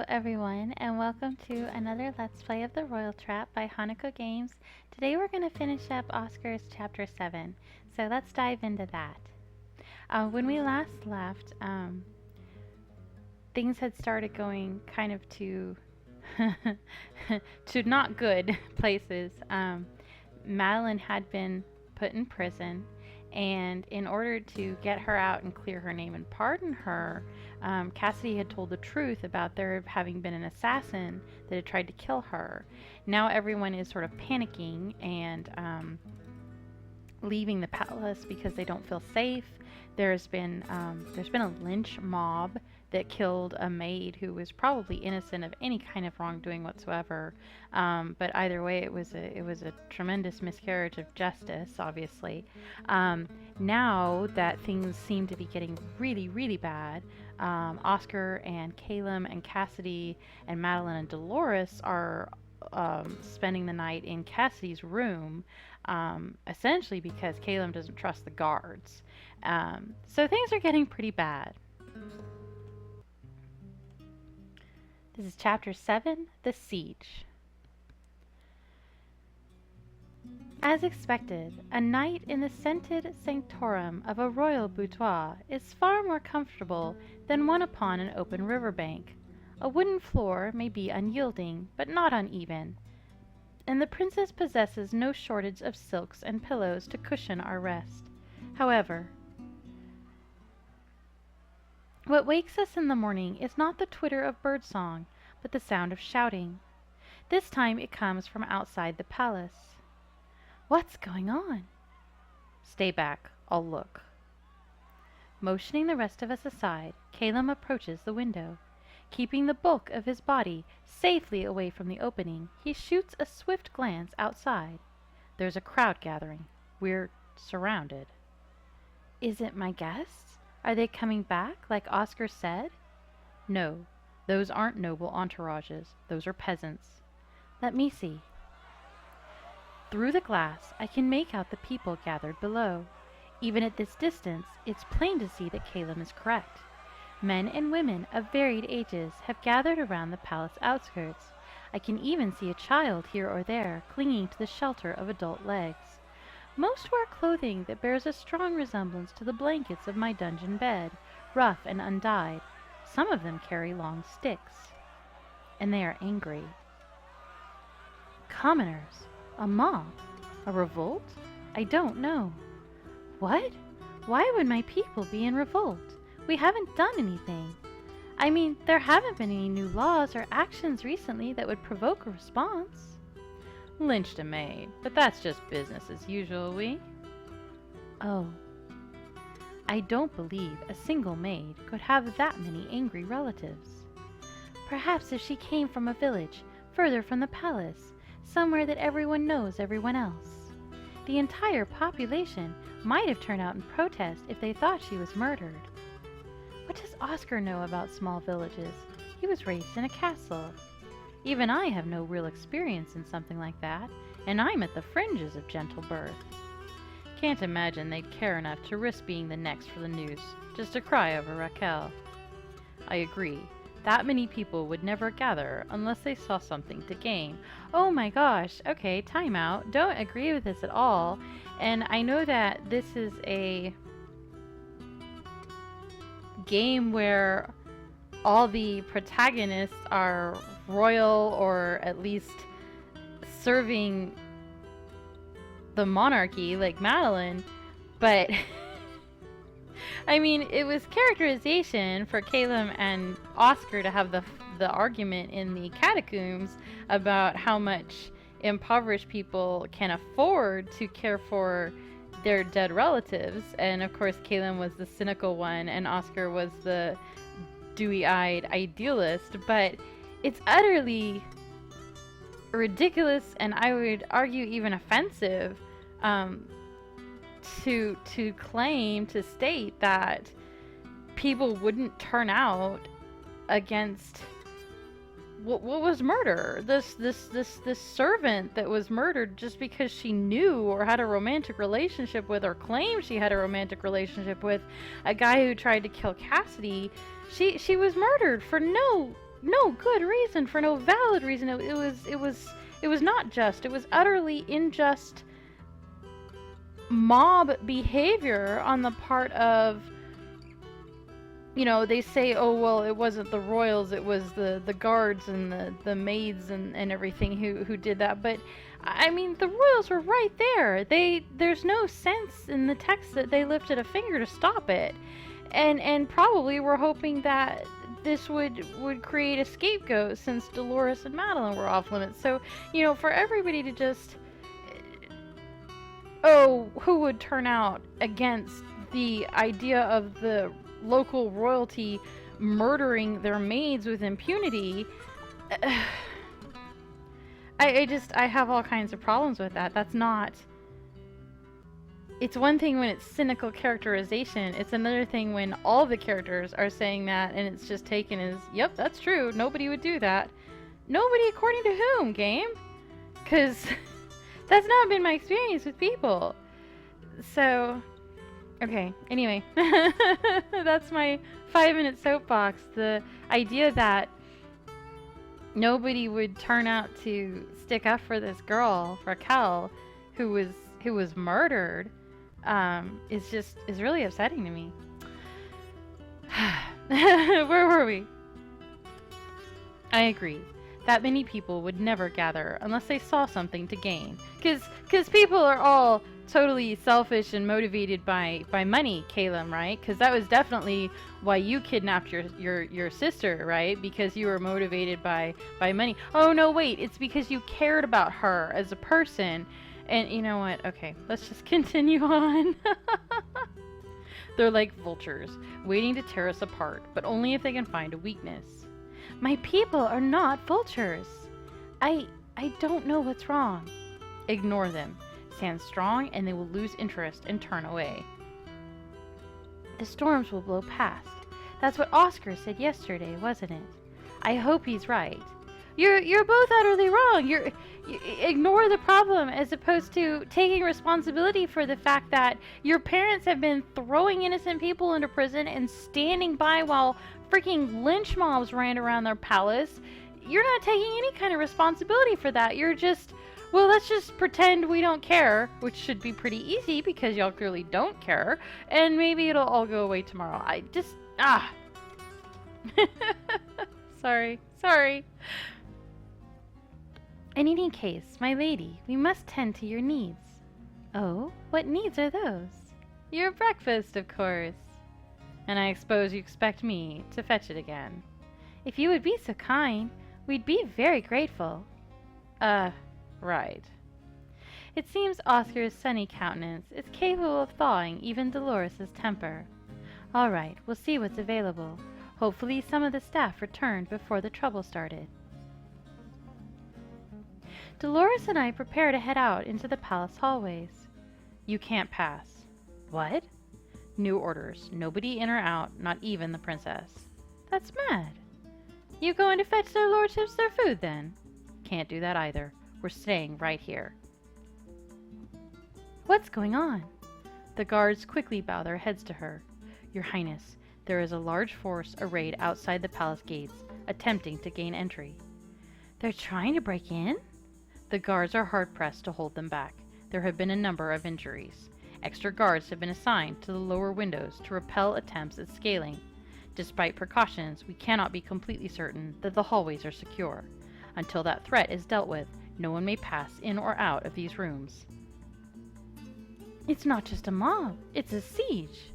everyone, and welcome to another Let's Play of the Royal Trap by Hanako Games. Today we're going to finish up Oscar's Chapter 7, so let's dive into that. When we last left, things had started going kind of to to not good places. Madeline had been put in prison, and in order to get her out and clear her name and pardon her, Cassidy had told the truth about there having been an assassin that had tried to kill her. Now everyone is sort of panicking and leaving the palace because they don't feel safe. There's been a lynch mob that killed a maid who was probably innocent of any kind of wrongdoing whatsoever. But either way, it was a tremendous miscarriage of justice, obviously. Now that things seem to be getting really, really bad, Oscar and Caleb and Cassidy and Madeline and Dolores are spending the night in Cassidy's room, essentially because Caleb doesn't trust the guards. So things are getting pretty bad. This is Chapter 7, The Siege. As expected, a night in the scented sanctorum of a royal boudoir is far more comfortable than one upon an open riverbank. A wooden floor may be unyielding, but not uneven, and the princess possesses no shortage of silks and pillows to cushion our rest. However, what wakes us in the morning is not the twitter of birdsong, but the sound of shouting. This time it comes from outside the palace. What's going on? Stay back, I'll look. Motioning the rest of us aside, Caleb approaches the window. Keeping the bulk of his body safely away from the opening, he shoots a swift glance outside. There's a crowd gathering. We're surrounded. Is it my guests? Are they coming back, like Oscar said? No, those aren't noble entourages. Those are peasants. Let me see. Through the glass, I can make out the people gathered below. Even at this distance, it's plain to see that Caleb is correct. Men and women of varied ages have gathered around the palace outskirts. I can even see a child here or there clinging to the shelter of adult legs. Most wear clothing that bears a strong resemblance to the blankets of my dungeon bed, rough and undyed. Some of them carry long sticks. And they are angry. Commoners. A mob. A revolt? I don't know. What? Why would my people be in revolt? We haven't done anything. I mean, there haven't been any new laws or actions recently that would provoke a response. Lynched a maid, but that's just business as usual, Oh. I don't believe a single maid could have that many angry relatives. Perhaps if she came from a village further from the palace, somewhere that everyone knows everyone else. The entire population might have turned out in protest if they thought she was murdered. What does Oscar know about small villages? He was raised in a castle. Even I have no real experience in something like that, and I'm at the fringes of gentle birth. Can't imagine they'd care enough to risk being the next for the news, just to cry over Raquel. I agree. That many people would never gather unless they saw something to gain. Oh my gosh, okay, time out. Don't agree with this at all. And I know that this is a game where all the protagonists are royal or at least serving the monarchy like Madeline, but I mean, it was characterization for Caleb and Oscar to have the argument in the catacombs about how much impoverished people can afford to care for their dead relatives, and of course Caleb was the cynical one and Oscar was the dewy-eyed idealist. But it's utterly ridiculous, and I would argue even offensive, to claim, to state that people wouldn't turn out against what was murder. This servant that was murdered just because she knew or had a romantic relationship with, or claimed she had a romantic relationship with, a guy who tried to kill Cassidy. She was murdered for no no good reason, for no valid reason. It was not just. It was utterly unjust mob behavior on the part of, you know, they say, oh, well, it wasn't the royals, it was the guards and the maids and everything who did that. But, I mean, the royals were right there. There's no sense in the text that they lifted a finger to stop it. And probably were hoping that this would create a scapegoat, since Dolores and Madeline were off limits. So, you know, for everybody to just, oh, who would turn out against the idea of the local royalty murdering their maids with impunity, I have all kinds of problems with that. That's not... It's one thing when it's cynical characterization. It's another thing when all the characters are saying that and it's just taken as, yep, that's true. Nobody would do that. Nobody according to whom, game? Because that's not been my experience with people. So, okay, anyway. That's my 5-minute soapbox. The idea that nobody would turn out to stick up for this girl, Raquel, who was murdered, is really upsetting to me. Where were we? I agree. That many people would never gather unless they saw something to gain. Cause people are all totally selfish and motivated by money, Caleb, right? Because that was definitely why you kidnapped your sister, right? Because you were motivated by money. Oh no, wait, it's because you cared about her as a person. And you know what? Okay, let's just continue on. They're like vultures, waiting to tear us apart, but only if they can find a weakness. My people are not vultures. I don't know what's wrong. Ignore them. Stand strong and they will lose interest and turn away. The storms will blow past. That's what Oscar said yesterday, wasn't it? I hope he's right. You're both utterly wrong. You ignore the problem as opposed to taking responsibility for the fact that your parents have been throwing innocent people into prison and standing by while freaking lynch mobs ran around their palace. You're not taking any kind of responsibility for that. You're just, well, let's just pretend we don't care, which should be pretty easy because y'all clearly don't care, and maybe it'll all go away tomorrow. Sorry. In any case, my lady, we must tend to your needs. Oh, what needs are those? Your breakfast, of course. And I suppose you expect me to fetch it again. If you would be so kind, we'd be very grateful. Right. It seems Oscar's sunny countenance is capable of thawing even Dolores's temper. All right, we'll see what's available. Hopefully some of the staff returned before the trouble started. Dolores and I prepare to head out into the palace hallways. You can't pass. What? New orders. Nobody in or out, not even the princess. That's mad. You going to fetch their lordships their food, then? Can't do that either. We're staying right here. What's going on? The guards quickly bow their heads to her. Your Highness, there is a large force arrayed outside the palace gates, attempting to gain entry. They're trying to break in? The guards are hard-pressed to hold them back. There have been a number of injuries. Extra guards have been assigned to the lower windows to repel attempts at scaling. Despite precautions, we cannot be completely certain that the hallways are secure. Until that threat is dealt with, no one may pass in or out of these rooms. It's not just a mob, it's a siege.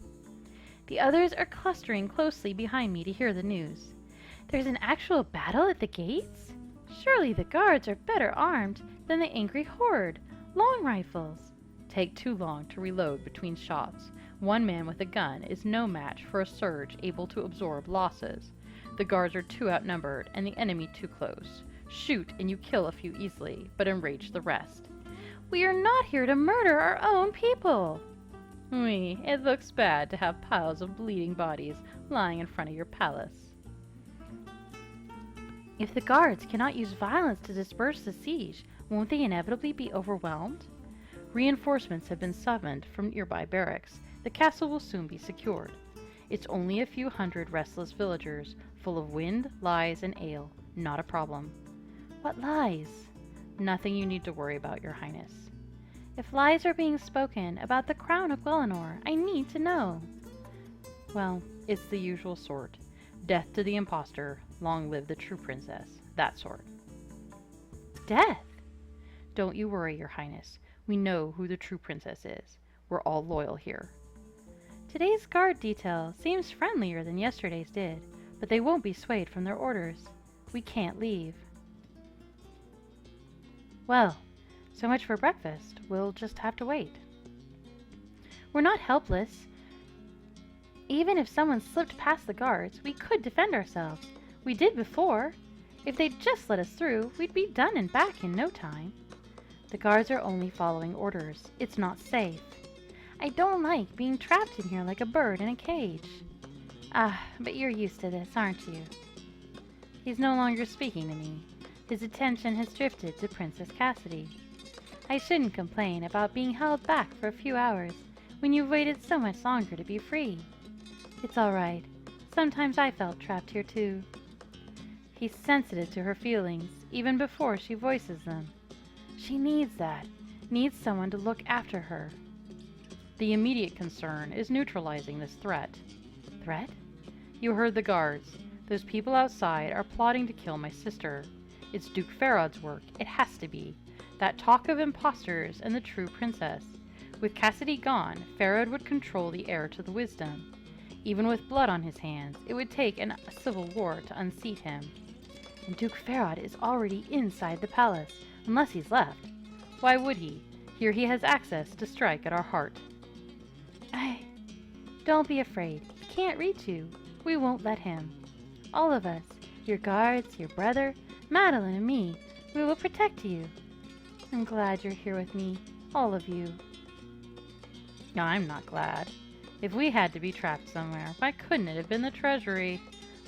The others are clustering closely behind me to hear the news. There's an actual battle at the gates? Surely the guards are better armed than the angry horde. Long rifles. Take too long to reload between shots. One man with a gun is no match for a surge able to absorb losses. The guards are too outnumbered and the enemy too close. Shoot and you kill a few easily, but enrage the rest. We are not here to murder our own people. It looks bad to have piles of bleeding bodies lying in front of your palace. If the guards cannot use violence to disperse the siege, won't they inevitably be overwhelmed? Reinforcements have been summoned from nearby barracks. The castle will soon be secured. It's only a few hundred restless villagers, full of wind, lies, and ale. Not a problem. What lies? Nothing you need to worry about, Your Highness. If lies are being spoken about the crown of Gwelinor, I need to know. Well, it's the usual sort. Death to the impostor, long live the true princess. That sort. Death? Don't you worry, Your Highness. We know who the true princess is. We're all loyal here. Today's guard detail seems friendlier than yesterday's did, but they won't be swayed from their orders. We can't leave. Well, so much for breakfast. We'll just have to wait. We're not helpless. Even if someone slipped past the guards, we could defend ourselves. We did before. If they'd just let us through, we'd be done and back in no time. The guards are only following orders. It's not safe. I don't like being trapped in here like a bird in a cage. Ah, but you're used to this, aren't you? He's no longer speaking to me. His attention has drifted to Princess Cassidy. I shouldn't complain about being held back for a few hours when you've waited so much longer to be free. It's all right. Sometimes I felt trapped here too. He's sensitive to her feelings, even before she voices them. She needs that. Needs someone to look after her. The immediate concern is neutralizing this threat. Threat? You heard the guards. Those people outside are plotting to kill my sister. It's Duke Ferod's work. It has to be. That talk of imposters and the true princess. With Cassidy gone, Ferod would control the heir to the wisdom. Even with blood on his hands, it would take a civil war to unseat him. And Duke Ferod is already inside the palace, unless he's left. Why would he? Here he has access to strike at our heart. Don't be afraid. He can't reach you. We won't let him. All of us, your guards, your brother, Madeline and me, we will protect you. I'm glad you're here with me, all of you. No, I'm not glad. If we had to be trapped somewhere, why couldn't it have been the treasury?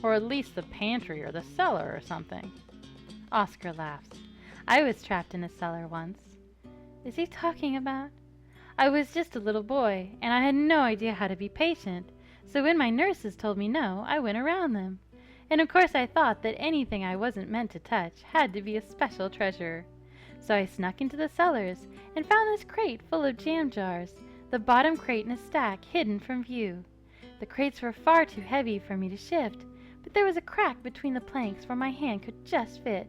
Or at least the pantry or the cellar or something? Oscar laughs. I was trapped in a cellar once. Is he talking about? I was just a little boy, and I had no idea how to be patient, so when my nurses told me no, I went around them. And of course I thought that anything I wasn't meant to touch had to be a special treasure. So I snuck into the cellars and found this crate full of jam jars, the bottom crate in a stack hidden from view. The crates were far too heavy for me to shift, but there was a crack between the planks where my hand could just fit.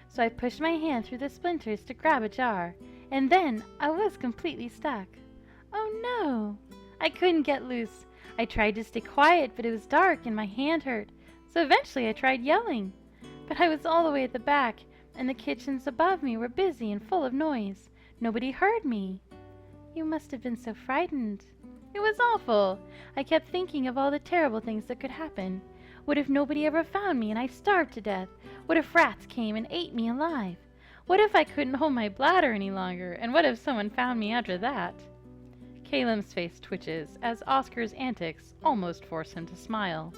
So I pushed my hand through the splinters to grab a jar, and then I was completely stuck. Oh no! I couldn't get loose. I tried to stay quiet, but it was dark and my hand hurt, so eventually I tried yelling. But I was all the way at the back, and the kitchens above me were busy and full of noise. Nobody heard me. You must have been so frightened. It was awful. I kept thinking of all the terrible things that could happen. What if nobody ever found me and I starved to death? What if rats came and ate me alive? What if I couldn't hold my bladder any longer? And what if someone found me after that? Calem's face twitches as Oscar's antics almost force him to smile.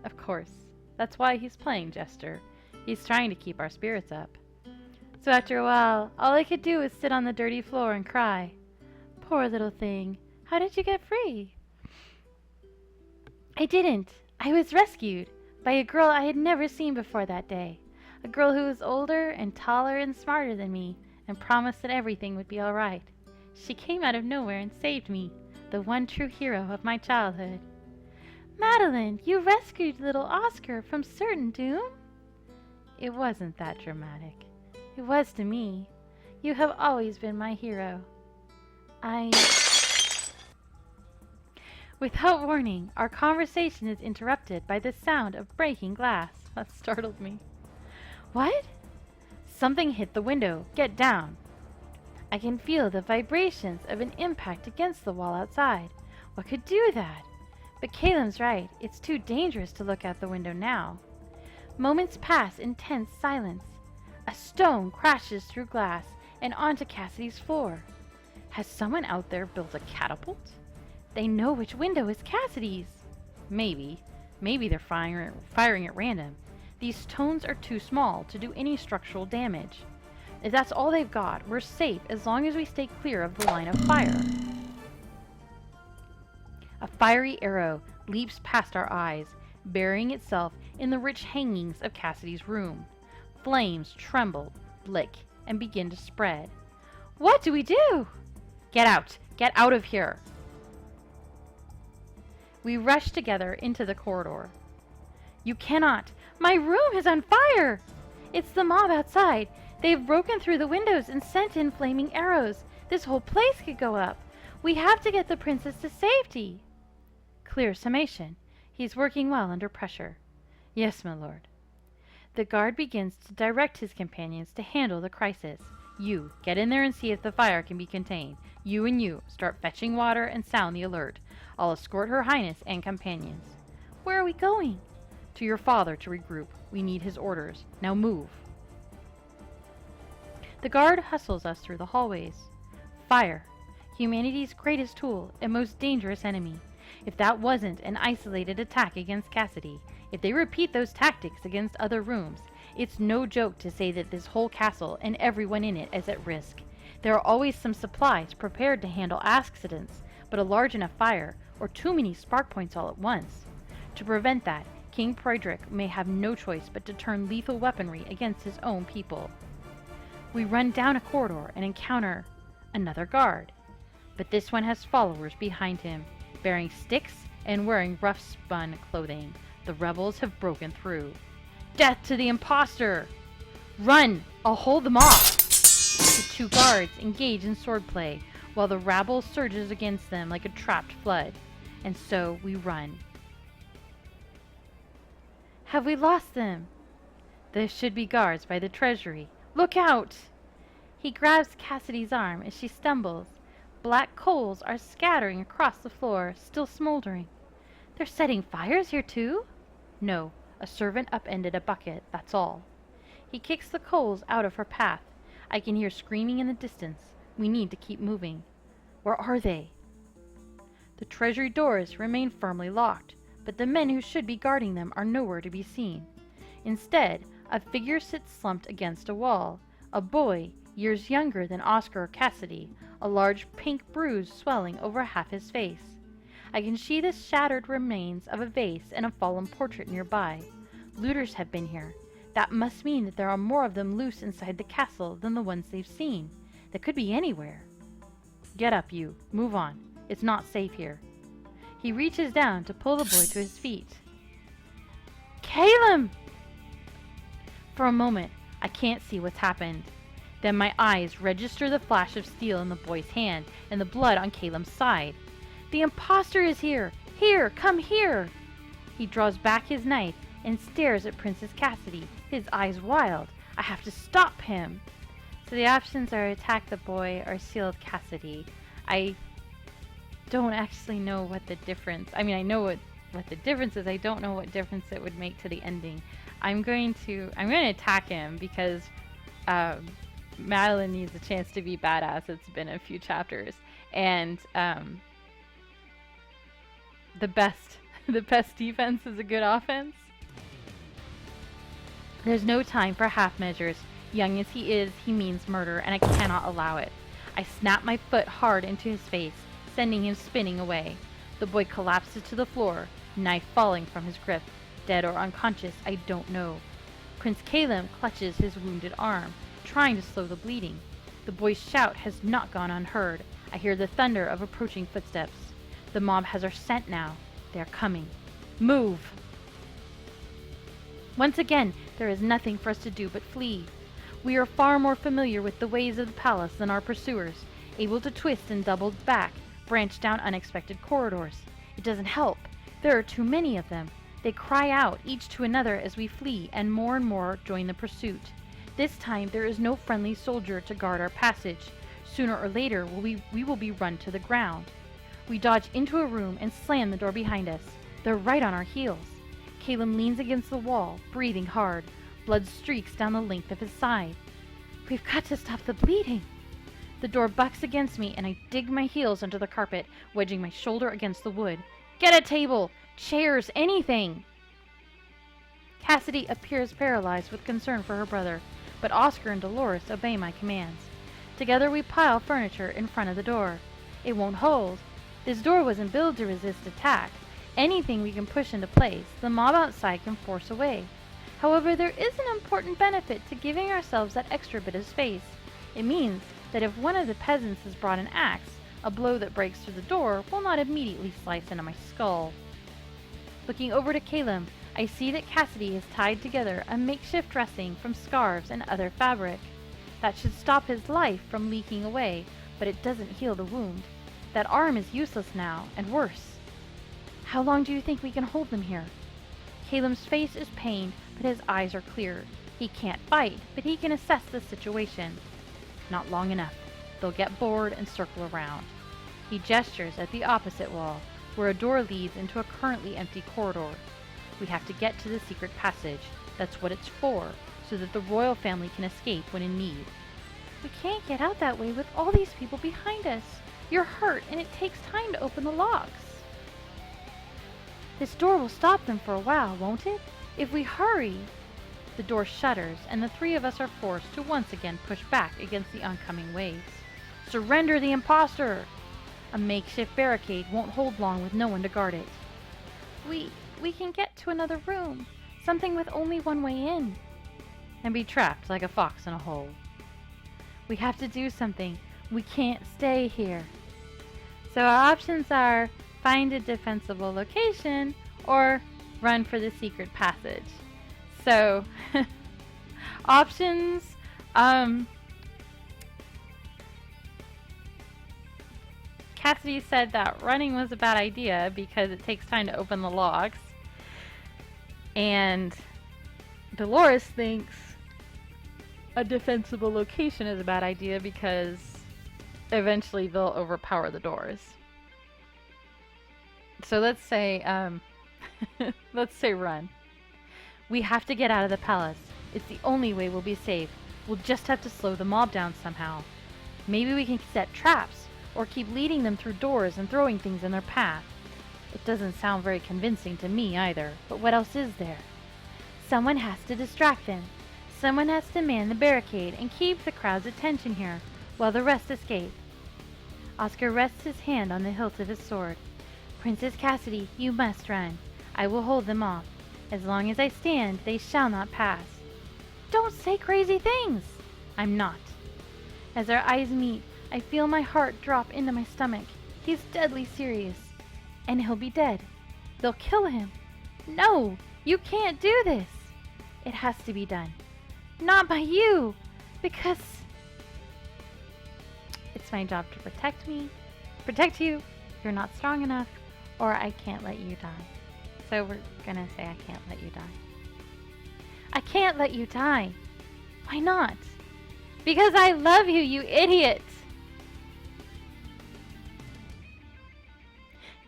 Of course, that's why he's playing jester. He's trying to keep our spirits up. So after a while, all I could do was sit on the dirty floor and cry. Poor little thing. How did you get free? I didn't. I was rescued by a girl I had never seen before that day. A girl who was older and taller and smarter than me and promised that everything would be all right. She came out of nowhere and saved me, the one true hero of my childhood. Madeline, you rescued little Oscar from certain doom? It wasn't that dramatic. It was to me. You have always been my hero. Without warning, our conversation is interrupted by the sound of breaking glass. That startled me. What? Something hit the window. Get down. I can feel the vibrations of an impact against the wall outside. What could do that? But Calem's right. It's too dangerous to look out the window now. Moments pass in tense silence. A stone crashes through glass and onto Cassidy's floor. Has someone out there built a catapult? They know which window is Cassidy's. Maybe they're firing at random. These stones are too small to do any structural damage. If that's all they've got, we're safe as long as we stay clear of the line of fire. A fiery arrow leaps past our eyes, burying itself in the rich hangings of Cassidy's room. Flames tremble, blick, and begin to spread. What do we do? Get out! Get out of here! We rush together into the corridor. You cannot! My room is on fire! It's the mob outside. They've broken through the windows and sent in flaming arrows. This whole place could go up. We have to get the princess to safety. Clear summation. He's working well under pressure. Yes, my lord. The guard begins to direct his companions to handle the crisis. You, get in there and see if the fire can be contained. You and you, start fetching water and sound the alert. I'll escort her highness and companions. Where are we going? To your father to regroup. We need his orders. Now move. The guard hustles us through the hallways. Fire. Humanity's greatest tool and most dangerous enemy. If that wasn't an isolated attack against Cassidy, if they repeat those tactics against other rooms, it's no joke to say that this whole castle and everyone in it is at risk. There are always some supplies prepared to handle accidents, but a large enough fire, or too many spark points all at once. To prevent that, King Frederick may have no choice but to turn lethal weaponry against his own people. We run down a corridor and encounter another guard, but this one has followers behind him, bearing sticks and wearing rough-spun clothing. The rebels have broken through. Death to the imposter! Run! I'll hold them off! The two guards engage in swordplay, while the rabble surges against them like a trapped flood. And so we run. Have we lost them? There should be guards by the treasury. Look out! He grabs Cassidy's arm as she stumbles. Black coals are scattering across the floor, still smoldering. They're setting fires here too? No, a servant upended a bucket, that's all. He kicks the coals out of her path. I can hear screaming in the distance. We need to keep moving. Where are they? The treasury doors remain firmly locked, but the men who should be guarding them are nowhere to be seen. Instead, a figure sits slumped against a wall. A boy, years younger than Oscar or Cassidy, a large pink bruise swelling over half his face. I can see the shattered remains of a vase and a fallen portrait nearby. Looters have been here. That must mean that there are more of them loose inside the castle than the ones they've seen. They could be anywhere. Get up, you. Move on. It's not safe here. He reaches down to pull the boy to his feet. Caleb! For a moment, I can't see what's happened. Then my eyes register the flash of steel in the boy's hand and the blood on Caleb's side. The imposter is here! Here! Come here! He draws back his knife and stares at Princess Cassidy, his eyes wild. I have to stop him! So the options are attack the boy or shield Cassidy. I don't actually know what the difference... I mean, I know what the difference is. I don't know what difference it would make to the ending. I'm going to attack him because Madeline needs a chance to be badass. It's been a few chapters. And the best defense is a good offense. There's no time for half measures. Young as he is, he means murder, and I cannot allow it. I snap my foot hard into his face, sending him spinning away. The boy collapses to the floor, knife falling from his grip. Dead or unconscious, I don't know. Prince Caleb clutches his wounded arm, trying to slow the bleeding. The boy's shout has not gone unheard. I hear the thunder of approaching footsteps. The mob has our scent now. They are coming. Move! Once again, there is nothing for us to do but flee. We are far more familiar with the ways of the palace than our pursuers, able to twist and double back, branch down unexpected corridors. It doesn't help. There are too many of them. They cry out, each to another as we flee, and more join the pursuit. This time, there is no friendly soldier to guard our passage. Sooner or later, we will be run to the ground. We dodge into a room and slam the door behind us. They're right on our heels. Caleb leans against the wall, breathing hard. Blood streaks down the length of his side. We've got to stop the bleeding. The door bucks against me, and I dig my heels under the carpet, wedging my shoulder against the wood. Get a table! Chairs! Anything! Cassidy appears paralyzed with concern for her brother, but Oscar and Dolores obey my commands. Together we pile furniture in front of the door. It won't hold. This door wasn't built to resist attack. Anything we can push into place, the mob outside can force away. However, there is an important benefit to giving ourselves that extra bit of space. It means that if one of the peasants has brought an axe, a blow that breaks through the door will not immediately slice into my skull. Looking over to Caleb, I see that Cassidy has tied together a makeshift dressing from scarves and other fabric. That should stop his life from leaking away, but it doesn't heal the wound. That arm is useless now, and worse. How long do you think we can hold them here? Caleb's face is pained, but his eyes are clear. He can't fight, but he can assess the situation. Not long enough. They'll get bored and circle around. He gestures at the opposite wall, where a door leads into a currently empty corridor. We have to get to the secret passage. That's what it's for, so that the royal family can escape when in need. We can't get out that way with all these people behind us. You're hurt, and it takes time to open the locks. This door will stop them for a while, won't it? If we hurry. The door shudders, and the three of us are forced to once again push back against the oncoming waves. Surrender the imposter! A makeshift barricade won't hold long with no one to guard it. We can get to another room. Something with only one way in. And be trapped like a fox in a hole. We have to do something. We can't stay here. So our options are find a defensible location or run for the secret passage. So, options, Cassidy said that running was a bad idea because it takes time to open the locks. And Dolores thinks a defensible location is a bad idea because eventually they'll overpower the doors. So let's say run. We have to get out of the palace. It's the only way we'll be safe. We'll just have to slow the mob down somehow. Maybe we can set traps, or keep leading them through doors and throwing things in their path. It doesn't sound very convincing to me either, but what else is there? Someone has to distract them. Someone has to man the barricade and keep the crowd's attention here, while the rest escape. Oscar rests his hand on the hilt of his sword. Princess Cassidy, you must run. I will hold them off. As long as I stand, they shall not pass. Don't say crazy things! I'm not. As our eyes meet, I feel my heart drop into my stomach. He's deadly serious. And he'll be dead. They'll kill him. No! You can't do this! It has to be done. Not by you! Because it's my job to protect you. You're not strong enough, or I can't let you die. So we're gonna say I can't let you die. I can't let you die. Why not? Because I love you, you idiot!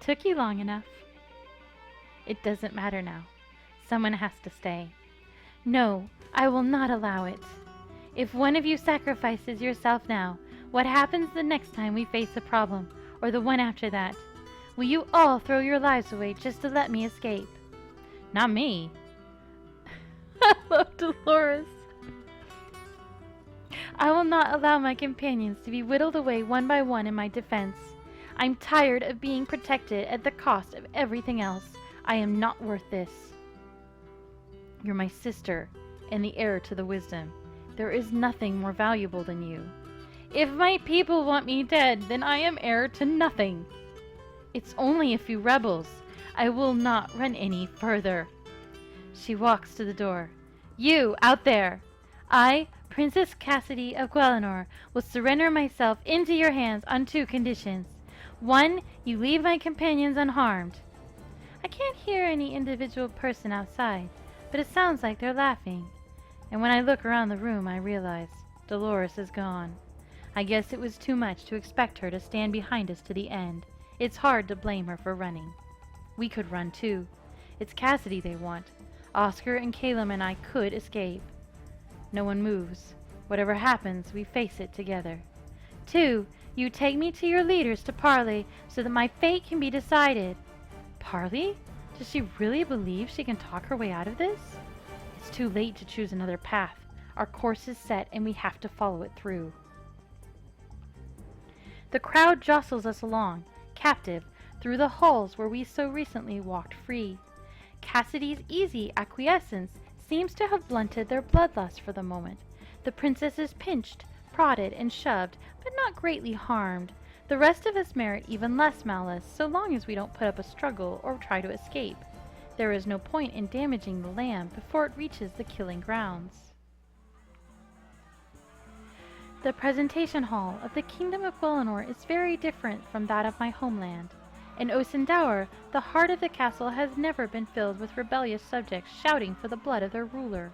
Took you long enough. It doesn't matter now. Someone has to stay. No, I will not allow it. If one of you sacrifices yourself now, what happens the next time we face a problem, or the one after that? Will you all throw your lives away just to let me escape? Not me. I love Dolores. I will not allow my companions to be whittled away one by one in my defense. I'm tired of being protected at the cost of everything else. I am not worth this. You're my sister, and the heir to the wisdom. There is nothing more valuable than you. If my people want me dead, then I am heir to nothing. It's only a few rebels. I will not run any further. She walks to the door. You, out there! I, Princess Cassidy of Guelenor, will surrender myself into your hands on 2 conditions. 1, you leave my companions unharmed. I can't hear any individual person outside, but it sounds like they're laughing. And when I look around the room, I realize Dolores is gone. I guess it was too much to expect her to stand behind us to the end. It's hard to blame her for running. We could run too. It's Cassidy they want. Oscar and Caleb and I could escape. No one moves. Whatever happens, we face it together. 2, you take me to your leaders to parley so that my fate can be decided. Parley? Does she really believe she can talk her way out of this? It's too late to choose another path. Our course is set and we have to follow it through. The crowd jostles us along, captive, through the halls where we so recently walked free. Cassidy's easy acquiescence seems to have blunted their bloodlust for the moment. The princess is pinched, prodded, and shoved, but not greatly harmed. The rest of us merit even less malice, so long as we don't put up a struggle or try to escape. There is no point in damaging the lamb before it reaches the killing grounds. The presentation hall of the Kingdom of Gwelinor is very different from that of my homeland. In Osendour, the heart of the castle has never been filled with rebellious subjects shouting for the blood of their ruler.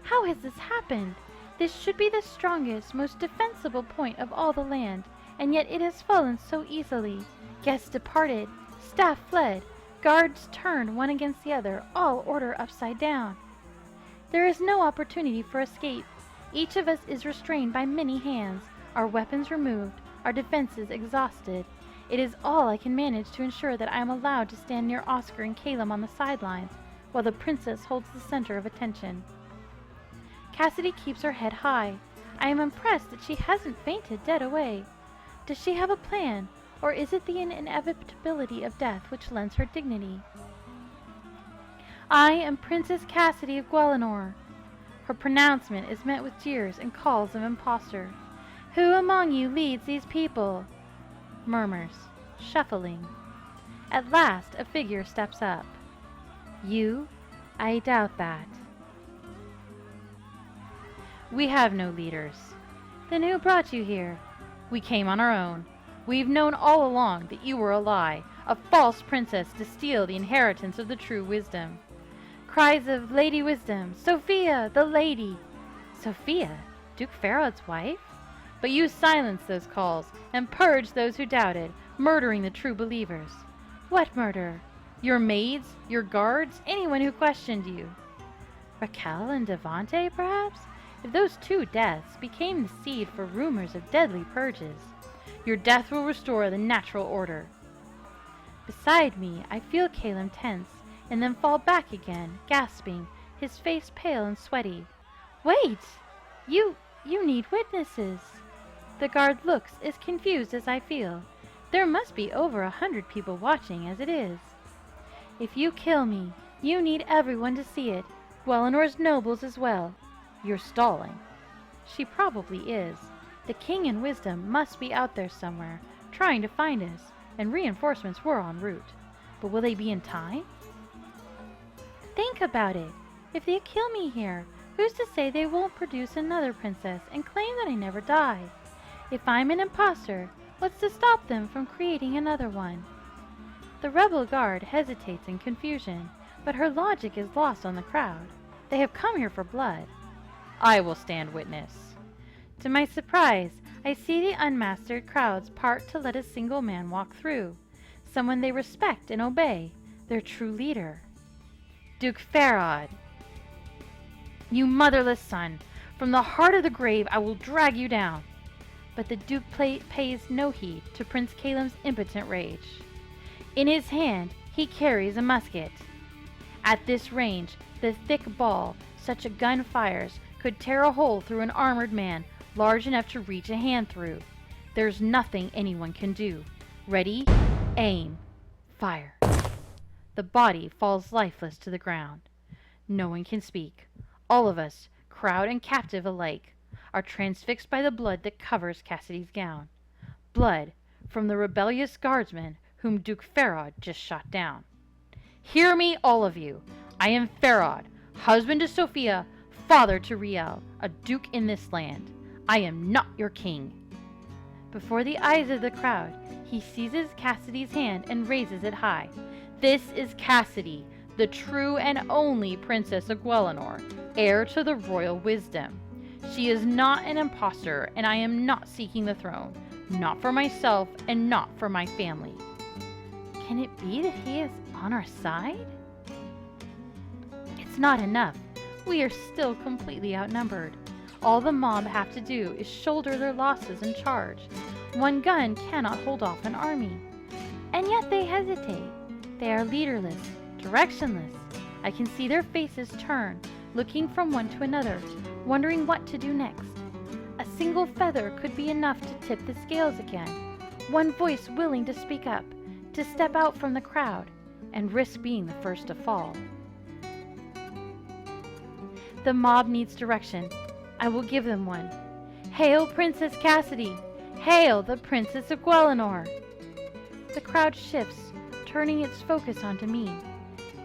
How has this happened? This should be the strongest, most defensible point of all the land, and yet it has fallen so easily. Guests departed, staff fled, guards turned one against the other, all order upside down. There is no opportunity for escape. Each of us is restrained by many hands, our weapons removed, our defenses exhausted. It is all I can manage to ensure that I am allowed to stand near Oscar and Caleb on the sidelines, while the princess holds the center of attention. Cassidy keeps her head high. I am impressed that she hasn't fainted dead away. Does she have a plan, or is it the inevitability of death which lends her dignity? I am Princess Cassidy of Gwelinor. Her pronouncement is met with jeers and calls of impostor. Who among you leads these people? Murmurs, shuffling. At last a figure steps up. You? I doubt that. We have no leaders. Then who brought you here? We came on our own. We've known all along that you were a lie, a false princess to steal the inheritance of the true wisdom. Cries of Lady Wisdom, Sophia, the lady. Sophia, Duke Ferod's wife? But you silenced those calls and purged those who doubted, murdering the true believers. What murder? Your maids, your guards, anyone who questioned you. Raquel and Devante, perhaps? If those two deaths became the seed for rumors of deadly purges, your death will restore the natural order. Beside me, I feel Caleb tense, and then fall back again, gasping, his face pale and sweaty. Wait! You need witnesses. The guard looks as confused as I feel. There must be over 100 people watching as it is. If you kill me, you need everyone to see it, Gwelinor's nobles as well. You're stalling. She probably is. The king and wisdom must be out there somewhere, trying to find us, and reinforcements were en route. But will they be in time? Think about it. If they kill me here, who's to say they won't produce another princess and claim that I never died? If I'm an imposter, what's to stop them from creating another one? The rebel guard hesitates in confusion, but her logic is lost on the crowd. They have come here for blood. I will stand witness. To my surprise, I see the unmastered crowds part to let a single man walk through, someone they respect and obey, their true leader. Duke Ferod, you motherless son, from the heart of the grave I will drag you down. But the Duke pays no heed to Prince Caleb's impotent rage. In his hand he carries a musket. At this range, the thick ball such a gun fires could tear a hole through an armored man large enough to reach a hand through. There's nothing anyone can do. Ready, aim, fire. The body falls lifeless to the ground. No one can speak. All of us, crowd and captive alike, are transfixed by the blood that covers Cassidy's gown. Blood from the rebellious guardsman whom Duke Ferod just shot down. Hear me, all of you. I am Ferod, husband to Sophia, father to Riel, a duke in this land. I am not your king. Before the eyes of the crowd, he seizes Cassidy's hand and raises it high. This is Cassidy, the true and only Princess of Gwelinor, heir to the royal wisdom. She is not an impostor, and I am not seeking the throne, not for myself and not for my family. Can it be that he is on our side? It's not enough. We are still completely outnumbered. All the mob have to do is shoulder their losses and charge. One gun cannot hold off an army. And yet they hesitate. They are leaderless, directionless. I can see their faces turn, looking from one to another, wondering what to do next. A single feather could be enough to tip the scales again. One voice willing to speak up, to step out from the crowd and risk being the first to fall. The mob needs direction. I will give them one. Hail Princess Cassidy! Hail the Princess of Guelinor! The crowd shifts, turning its focus onto me.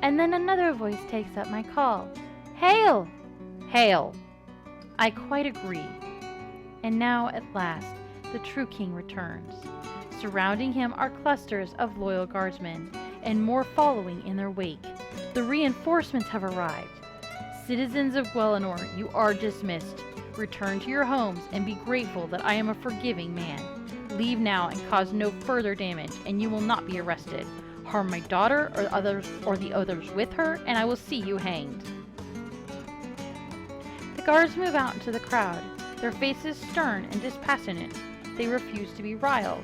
And then another voice takes up my call. Hail! Hail! I quite agree. And now, at last, the true king returns. Surrounding him are clusters of loyal guardsmen, and more following in their wake. The reinforcements have arrived. Citizens of Guelinor, you are dismissed. Return to your homes and be grateful that I am a forgiving man. Leave now and cause no further damage, and you will not be arrested. Harm my daughter or the others with her, and I will see you hanged. The guards move out into the crowd, their faces stern and dispassionate. They refuse to be riled.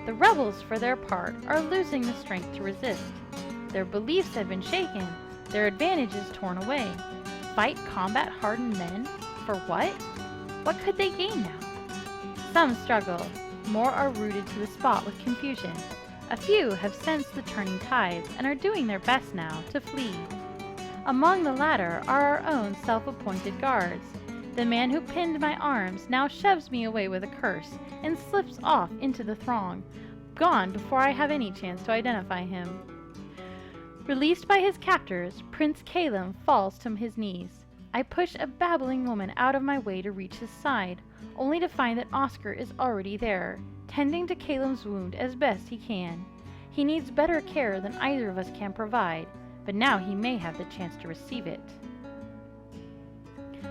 The rebels, for their part, are losing the strength to resist. Their beliefs have been shaken, their advantages torn away. Fight combat-hardened men? For what? What could they gain now? Some struggle. More are rooted to the spot with confusion. A few have sensed the turning tides and are doing their best now to flee. Among the latter are our own self-appointed guards. The man who pinned my arms now shoves me away with a curse and slips off into the throng, gone before I have any chance to identify him. Released by his captors, Prince Calum falls to his knees. I push a babbling woman out of my way to reach his side, only to find that Oscar is already there, tending to Calum's wound as best he can. He needs better care than either of us can provide, but now he may have the chance to receive it.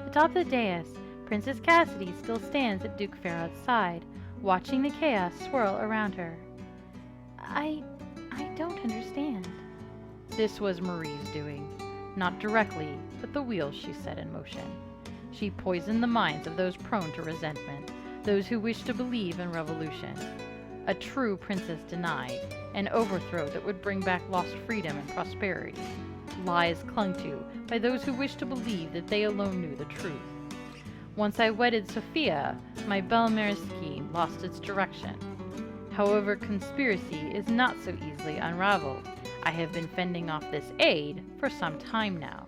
Atop the dais, Princess Cassidy still stands at Duke Farrod's side, watching the chaos swirl around her. I don't understand. This was Marie's doing. Not directly, but the wheels she set in motion. She poisoned the minds of those prone to resentment, those who wished to believe in revolution. A true princess denied, an overthrow that would bring back lost freedom and prosperity. Lies clung to by those who wished to believe that they alone knew the truth. Once I wedded Sophia, my Belmare scheme lost its direction. However, conspiracy is not so easily unraveled. I have been fending off this aid for some time now.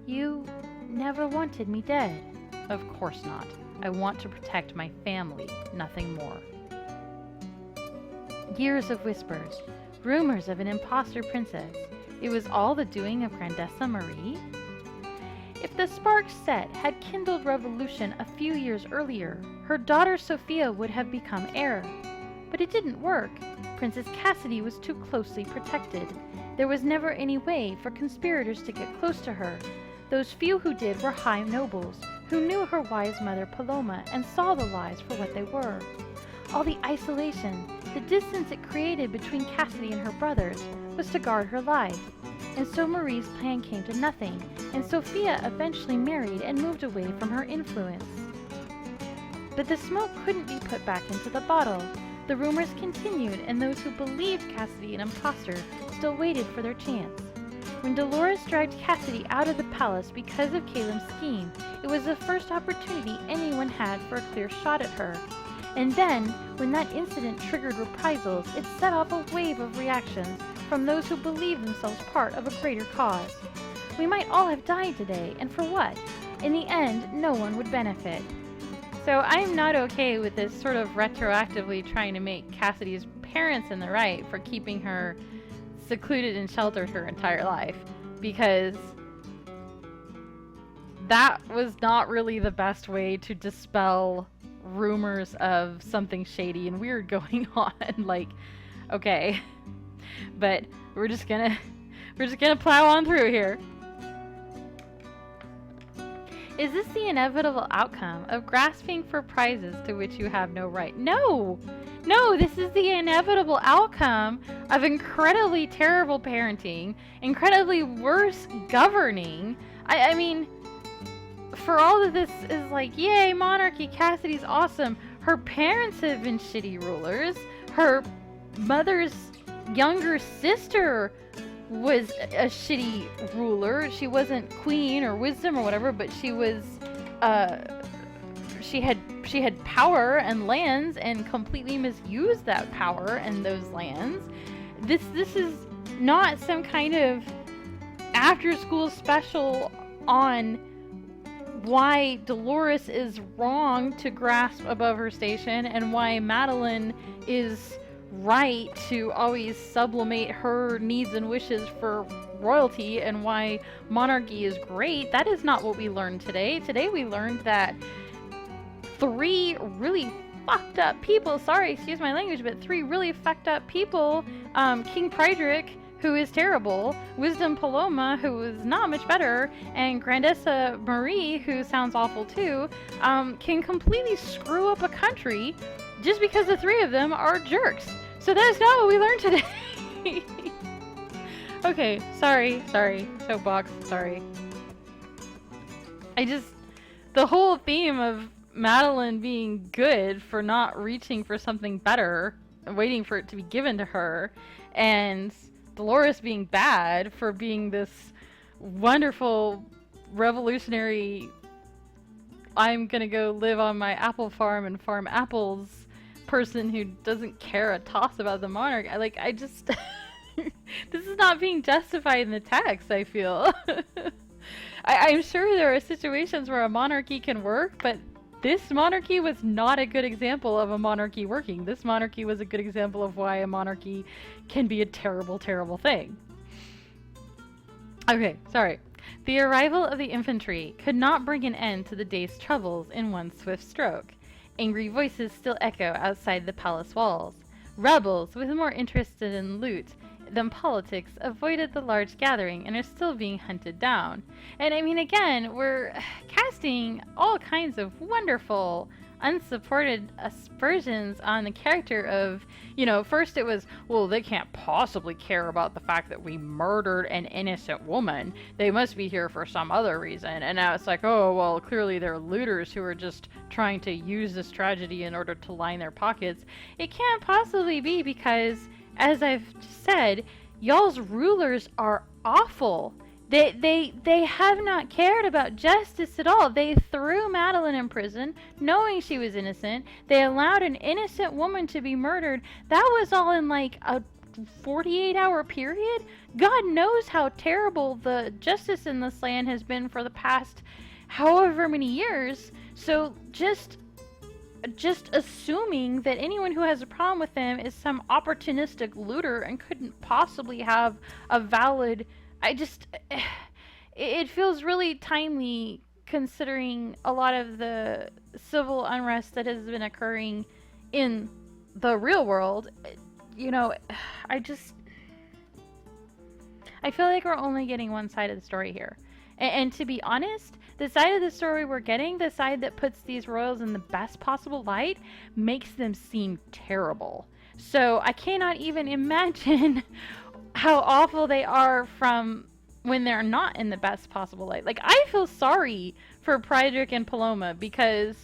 You never wanted me dead. Of course not. I want to protect my family, nothing more. Years of whispers, rumors of an imposter princess. It was all the doing of Grandessa Marie? If the spark set had kindled revolution a few years earlier, her daughter Sophia would have become heir. But it didn't work. Princess Cassidy was too closely protected. There was never any way for conspirators to get close to her. Those few who did were high nobles, who knew her wise mother Paloma and saw the lies for what they were. All the isolation, the distance it created between Cassidy and her brothers, was to guard her life. And so Marie's plan came to nothing, and Sophia eventually married and moved away from her influence. But the smoke couldn't be put back into the bottle. The rumors continued, and those who believed Cassidy an imposter still waited for their chance. When Dolores dragged Cassidy out of the palace because of Calum's scheme, it was the first opportunity anyone had for a clear shot at her. And then, when that incident triggered reprisals, it set off a wave of reactions from those who believed themselves part of a greater cause. We might all have died today, and for what? In the end, no one would benefit. So I'm not okay with this sort of retroactively trying to make Cassidy's parents in the right for keeping her secluded and sheltered her entire life, because that was not really the best way to dispel rumors of something shady and weird going on. Like, okay, but we're just gonna plow on through here. Is this the inevitable outcome of grasping for prizes to which you have no right? No! No, this is the inevitable outcome of incredibly terrible parenting, incredibly worse governing. I mean, for all of this is like, yay, monarchy, Cassidy's awesome. Her parents have been shitty rulers. Her mother's younger sister was a shitty ruler. She wasn't queen or wisdom or whatever, but she was, she had power and lands and completely misused that power and those lands. This is not some kind of after school special on why Dolores is wrong to grasp above her station and why Madeline is right to always sublimate her needs and wishes for royalty and why monarchy is great. That is not what we learned today. Today we learned that three really fucked up people, sorry, excuse my language, but three really fucked up people, King Pryderick, who is terrible, Wisdom Paloma, who is not much better, and Grandessa Marie, who sounds awful too, can completely screw up a country just because the three of them are jerks. So that is not what we learned today. Okay, sorry, soapbox, sorry. The whole theme of Madeline being good for not reaching for something better, waiting for it to be given to her, and Dolores being bad for being this wonderful, revolutionary, I'm gonna go live on my apple farm and farm apples person who doesn't care a toss about the monarch. I just... This is not being justified in the text, I feel. I'm sure there are situations where a monarchy can work, but this monarchy was not a good example of a monarchy working. This monarchy was a good example of why a monarchy can be a terrible, terrible thing. Okay, sorry. The arrival of the infantry could not bring an end to the day's troubles in one swift stroke. Angry voices still echo outside the palace walls. Rebels, with more interested in loot than politics, avoided the large gathering and are still being hunted down. And I mean, again, we're casting all kinds of wonderful, unsupported aspersions on the character of, first it was, well, they can't possibly care about the fact that we murdered an innocent woman. They must be here for some other reason. And now it's like, oh, well, clearly they're looters who are just trying to use this tragedy in order to line their pockets. It can't possibly be because, as I've said, y'all's rulers are awful. They have not cared about justice at all. They threw Madeline in prison, knowing she was innocent. They allowed an innocent woman to be murdered. That was all in like a 48-hour period. God knows how terrible the justice in this land has been for the past however many years. So just assuming that anyone who has a problem with them is some opportunistic looter and couldn't possibly have a valid... It feels really timely considering a lot of the civil unrest that has been occurring in the real world. I feel like we're only getting one side of the story here. And to be honest, the side of the story we're getting, the side that puts these royals in the best possible light, makes them seem terrible. So I cannot even imagine how awful they are from when they're not in the best possible light. Like, I feel sorry for Pryderick and Paloma because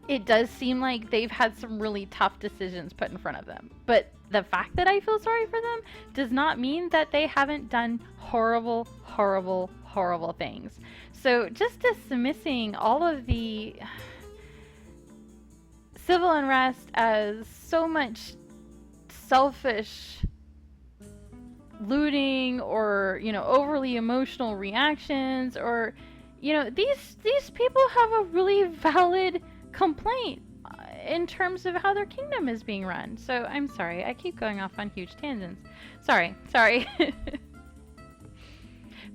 it does seem like they've had some really tough decisions put in front of them. But the fact that I feel sorry for them does not mean that they haven't done horrible, horrible, horrible things. So just dismissing all of the civil unrest as so much selfish looting or, overly emotional reactions or, these people have a really valid complaint in terms of how their kingdom is being run. So I'm sorry, I keep going off on huge tangents. Sorry.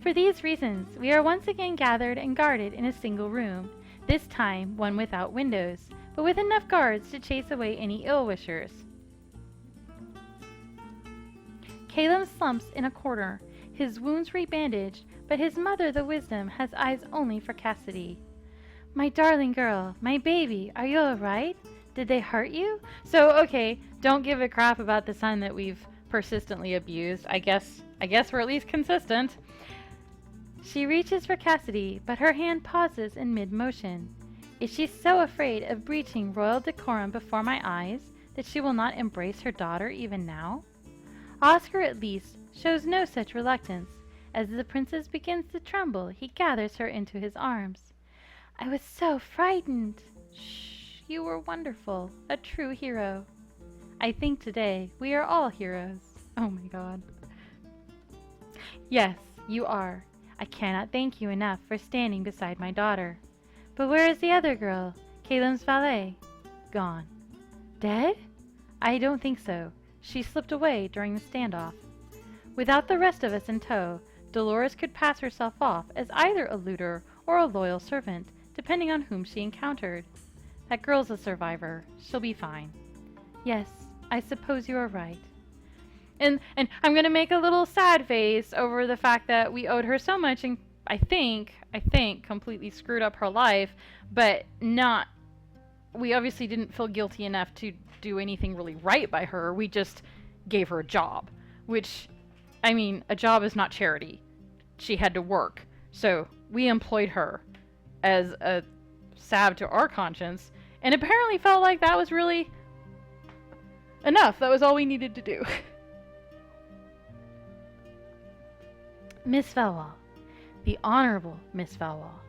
For these reasons, we are once again gathered and guarded in a single room, this time one without windows, but with enough guards to chase away any ill-wishers. Caleb slumps in a corner, his wounds rebandaged, but his mother, the Wisdom, has eyes only for Cassidy. My darling girl, my baby, are you alright? Did they hurt you? So, okay, don't give a crap about the son that we've persistently abused. I guess we're at least consistent. She reaches for Cassidy, but her hand pauses in mid-motion. Is she so afraid of breaching royal decorum before my eyes that she will not embrace her daughter even now? Oscar, at least, shows no such reluctance. As the princess begins to tremble, he gathers her into his arms. I was so frightened. Shh, you were wonderful, a true hero. I think today we are all heroes. Oh my god. Yes, you are. I cannot thank you enough for standing beside my daughter. But where is the other girl, Calem's valet? Gone. Dead? I don't think so. She slipped away during the standoff. Without the rest of us in tow, Dolores could pass herself off as either a looter or a loyal servant, depending on whom she encountered. That girl's a survivor. She'll be fine. Yes, I suppose you are right. And I'm gonna make a little sad face over the fact that we owed her so much, and I think completely screwed up her life, but not. We obviously didn't feel guilty enough to do anything really right by her. We just gave her a job, which, I mean, a job is not charity. She had to work, so we employed her as a salve to our conscience, and apparently felt like that was really enough. That was all we needed to do. Miss Valwall, the Honorable Miss Valwall,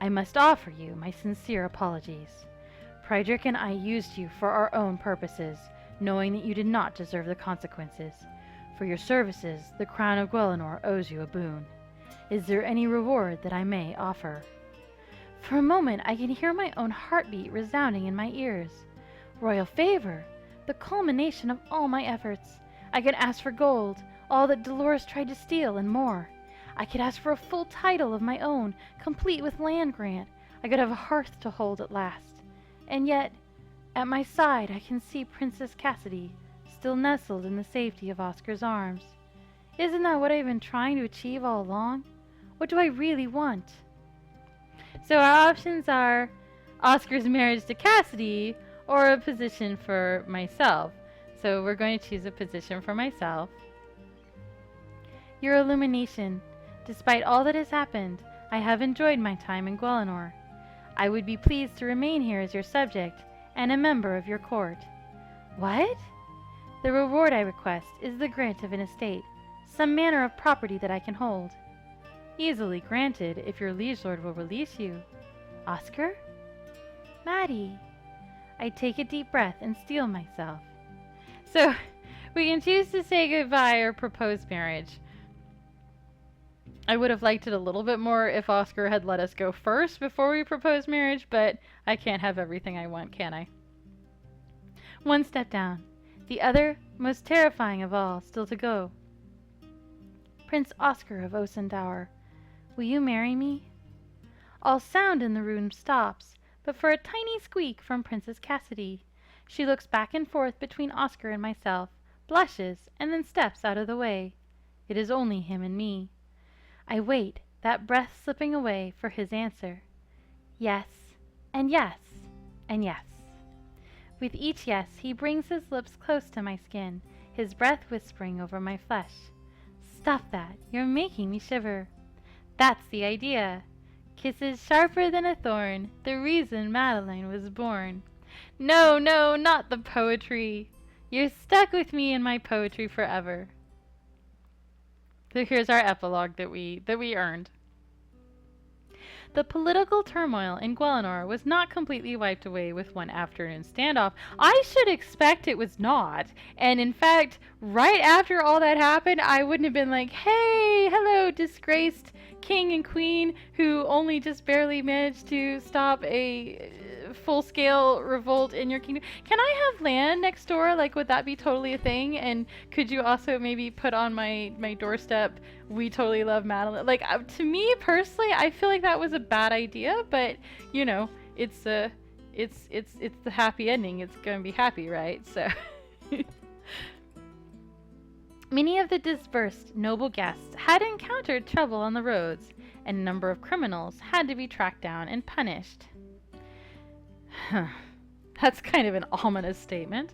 I must offer you my sincere apologies. Prydrick and I used you for our own purposes, knowing that you did not deserve the consequences. For your services, the Crown of Guelinor owes you a boon. Is there any reward that I may offer? For a moment I can hear my own heartbeat resounding in my ears. Royal favor, the culmination of all my efforts. I could ask for gold, all that Dolores tried to steal, and more. I could ask for a full title of my own, complete with land grant. I could have a hearth to hold at last. And yet, at my side I can see Princess Cassidy, still nestled in the safety of Oscar's arms. Isn't that what I've been trying to achieve all along? What do I really want? So our options are Oscar's marriage to Cassidy or a position for myself. So we're going to choose a position for myself. Your illumination. Despite all that has happened, I have enjoyed my time in Guelinor. I would be pleased to remain here as your subject and a member of your court. What? The reward I request is the grant of an estate, some manner of property that I can hold. Easily granted if your liege lord will release you. Oscar? Maddie. I take a deep breath and steel myself. So, we can choose to say goodbye or propose marriage. I would have liked it a little bit more if Oscar had let us go first before we proposed marriage, but I can't have everything I want, can I? One step down. The other, most terrifying of all, still to go. Prince Oscar of Osendower, will you marry me? All sound in the room stops, but for a tiny squeak from Princess Cassidy. She looks back and forth between Oscar and myself, blushes, and then steps out of the way. It is only him and me. I wait, that breath slipping away, for his answer. Yes, and yes, and yes. With each yes, he brings his lips close to my skin, his breath whispering over my flesh. Stop that, you're making me shiver. That's the idea. Kisses sharper than a thorn, the reason Madeline was born. No, no, not the poetry. You're stuck with me in my poetry forever. So here's our epilogue that we earned. The political turmoil in Guelinor was not completely wiped away with one afternoon standoff. I should expect it was not. And in fact, right after all that happened, I wouldn't have been like, hey, hello, disgraced king and queen who only just barely managed to stop a full-scale revolt in your kingdom. Can I have land next door? Like, would that be totally a thing? And could you also maybe put on my doorstep, we totally love Madeline? Like, to me personally, I feel like that was a bad idea, but you know, it's the happy ending. It's gonna be happy, right? So many of the dispersed noble guests had encountered trouble on the roads, and a number of criminals had to be tracked down and punished. That's kind of an ominous statement.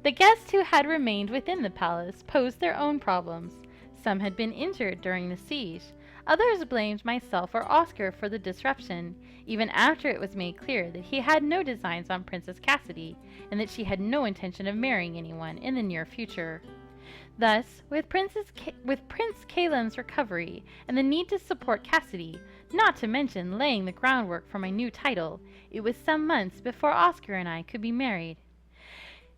The guests who had remained within the palace posed their own problems. Some had been injured during the siege. Others blamed myself or Oscar for the disruption, even after it was made clear that he had no designs on Princess Cassidy, and that she had no intention of marrying anyone in the near future. Thus, with Prince Calem's recovery and the need to support Cassidy, not to mention laying the groundwork for my new title, it was some months before Oscar and I could be married.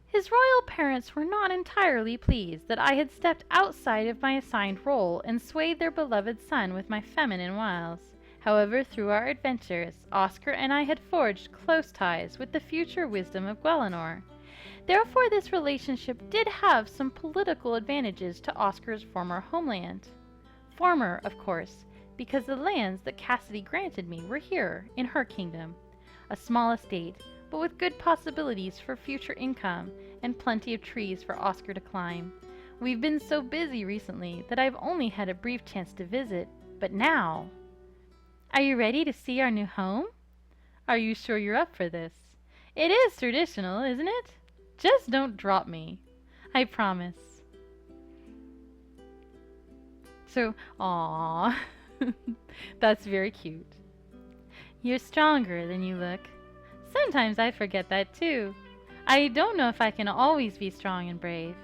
His royal parents were not entirely pleased that I had stepped outside of my assigned role and swayed their beloved son with my feminine wiles. However, through our adventures, Oscar and I had forged close ties with the future wisdom of Guelinor. Therefore, this relationship did have some political advantages to Oscar's former homeland. Former, of course, because the lands that Cassidy granted me were here, in her kingdom. A small estate, but with good possibilities for future income and plenty of trees for Oscar to climb. We've been so busy recently that I've only had a brief chance to visit, but now... Are you ready to see our new home? Are you sure you're up for this? It is traditional, isn't it? Just don't drop me. I promise. So, aww. That's very cute. You're stronger than you look. Sometimes I forget that too. I don't know if I can always be strong and brave.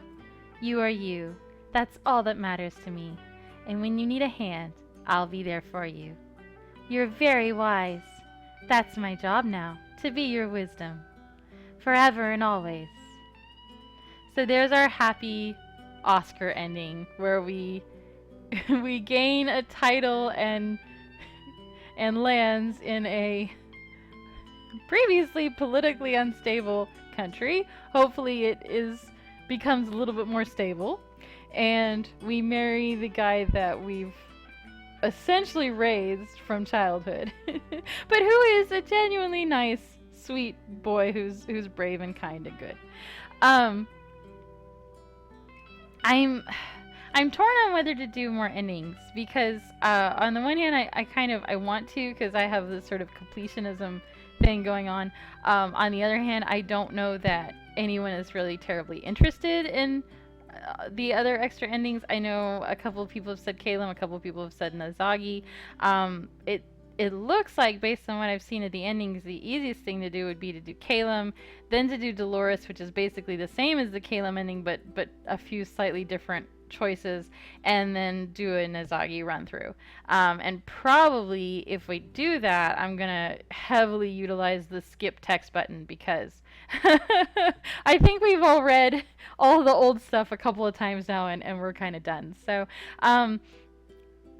You are you. That's all that matters to me. And when you need a hand, I'll be there for you. You're very wise. That's my job now, to be your wisdom. Forever and always. So there's our happy Oscar ending, where we we gain a title and lands in a previously politically unstable country. Hopefully it becomes a little bit more stable, and we marry the guy that we've essentially raised from childhood, but who is a genuinely nice, sweet boy who's brave and kind and good. I'm torn on whether to do more endings, because on the one hand I want to, because I have this sort of completionism thing going on. On the other hand, I don't know that anyone is really terribly interested in the other extra endings. I know a couple of people have said Caleb, a couple of people have said Nazagi. It looks like, based on what I've seen of the endings, the easiest thing to do would be to do Caleb, then to do Dolores, which is basically the same as the Caleb ending, but a few slightly different choices, and then do a Nazagi run through. And probably if we do that, I'm gonna heavily utilize the skip text button, because I think we've all read all the old stuff a couple of times now, and we're kind of done. So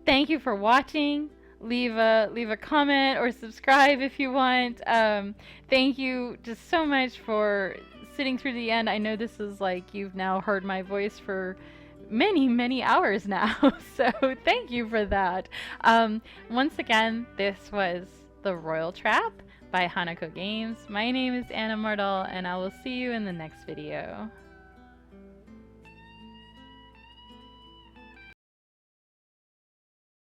thank you for watching. Leave a comment or subscribe if you want. Thank you just so much for sitting through the end. I know this is like you've now heard my voice for many hours now, so thank you for that. Once again, this was The Royal Trap by Hanako Games. My name is Anna Mardal, and I will see you in the next video.